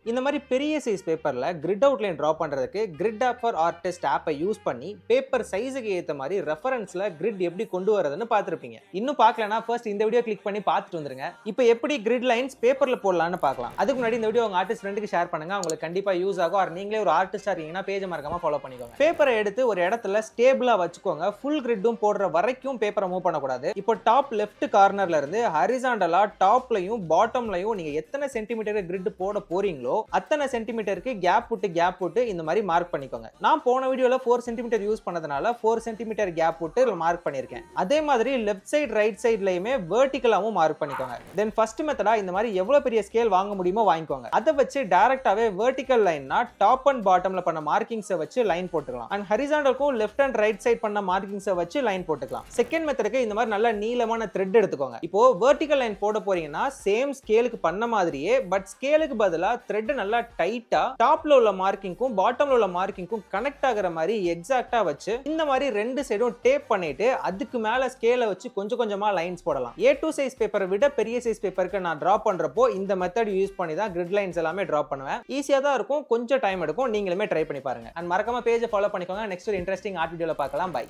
இந்த மாதிரி பெரிய சைஸ் பேப்பர்ல கிரிட் அவுட்லைன் டிரா பண்றதுக்கு கிரிட் ஆப் ஃபார் ஆர்டிஸ்ட் ஆப்பை யூஸ் பண்ணி பேப்பர் சைஸுக்கு ஏற்ற மாதிரி ரெஃபரன்ஸ்ல கிரிட் எப்படி கொண்டு வரதுன்னு பார்த்துருப்பீங்க. இன்னும் பார்க்கலனா ஃபர்ஸ்ட் இந்த வீடியோ கிளிக் பண்ணி பார்த்துட்டு வந்துருங்க. இப்போ எப்படி கிரிட் லைன்ஸ் பேப்பர்ல போடலாம்னு பார்க்கலாம். அதுக்கு முன்னாடி இந்த வீடியோ உங்க ஆர்டிஸ்ட் ஃப்ரெண்டுக்கு ஷேர் பண்ணுங்க. உங்களுக்கு கண்டிப்பா யூஸ் ஆகும். ஆர் நீங்களே ஒரு ஆர்டிஸ்டா இருக்கீங்கன்னா பேஜை மறக்காம ஃபாலோ பண்ணிக்கோங்க. பேப்பரை எடுத்து ஒரு இடத்துல ஸ்டேபிளா வச்சுக்கோங்க. ஃபுல் கிரிட்டும் போடுற வரைக்கும் பேப்பரை மூவ் பண்ணக்கூடாது. இப்போ டாப் லெஃப்ட் கார்னர்ல இருந்து ஹரிசாண்டலா டாப்லையும் பாட்டம்லையும் நீங்க எத்தனை சென்டிமீட்டர் கிரிட் போட போறீங்களோ அத்தனை சென்டிமீட்டருக்கு கேப் விட்டு இந்த மாதிரி மார்க் பண்ணிக்கோங்க. நான் போன வீடியோல 4 சென்டிமீட்டர் யூஸ் பண்ணதுனால 4 சென்டிமீட்டர் கேப் விட்டு மார்க் பண்ணிருக்கேன். அதே மாதிரி லெஃப்ட் சைடு ரைட் சைடுலயுமே வெர்டிகலாவும் மார்க் பண்ணிக்கோங்க. தென் ஃபர்ஸ்ட் மெத்தடா இந்த மாதிரி எவ்வளவு பெரிய ஸ்கேல் வாங்க முடியுமோ வாங்கிக்கோங்க. அதை வச்சு டைரக்டாவே வெர்டிகல் லைன்னா டாப் அண்ட் பாட்டம்ல பண்ண மார்க்கிங்ஸை வச்சு லைன் போட்டுக்கலாம். அண்ட் ஹரிசாண்டலுக்கும் லெஃப்ட் அண்ட் ரைட் சைடு பண்ண மார்க்கிங்ஸை வச்சு லைன் போட்டுக்கலாம். செகண்ட் மெத்தடுக்கு இந்த மாதிரி நல்ல நீளமான த்ரெட் எடுத்துக்கோங்க. இப்போ வெர்டிகல் லைன் போட போறீங்கன்னா சேம் ஸ்கேலுக்கு பண்ண மாதிரியே பட் ஸ்கேலுக்கு பதிலா த்ரெட் நல்லா டைட்டா டாப்ல உள்ள மார்க்கிங்க்கும் பாட்டம்ல உள்ள மார்க்கிங்க்கும் கனெக்ட் ஆகுற மாதிரி எக்ஸாக்ட்டா வச்சு இந்த மாதிரி ரெண்டு சைடும் டேப் பண்ணிட்டு அதுக்கு மேல ஸ்கேலை வச்சு கொஞ்சம் கொஞ்சமா லைன்ஸ் போடலாம். A2 சைஸ் பேப்பரை விட பெரிய சைஸ் பேப்பருக்கு நான் டிரா பண்றப்போ இந்த மெத்தட் யூஸ் பண்ணி தான் கிரிட் லைன்ஸ் எல்லாமே டிரா பண்ணுவேன். ஈஸியா தான் இருக்கும், கொஞ்சம் டைம் எடுக்கும். நீங்களுமே ட்ரை பண்ணி பாருங்க. அண்ட் மறக்காம பேஜை ஃபாலோ பண்ணிக்கோங்க. நெக்ஸ்ட் ஒரு இன்ட்ரெஸ்டிங் ஆர்ட் வீடியோல பார்க்கலாம். பை.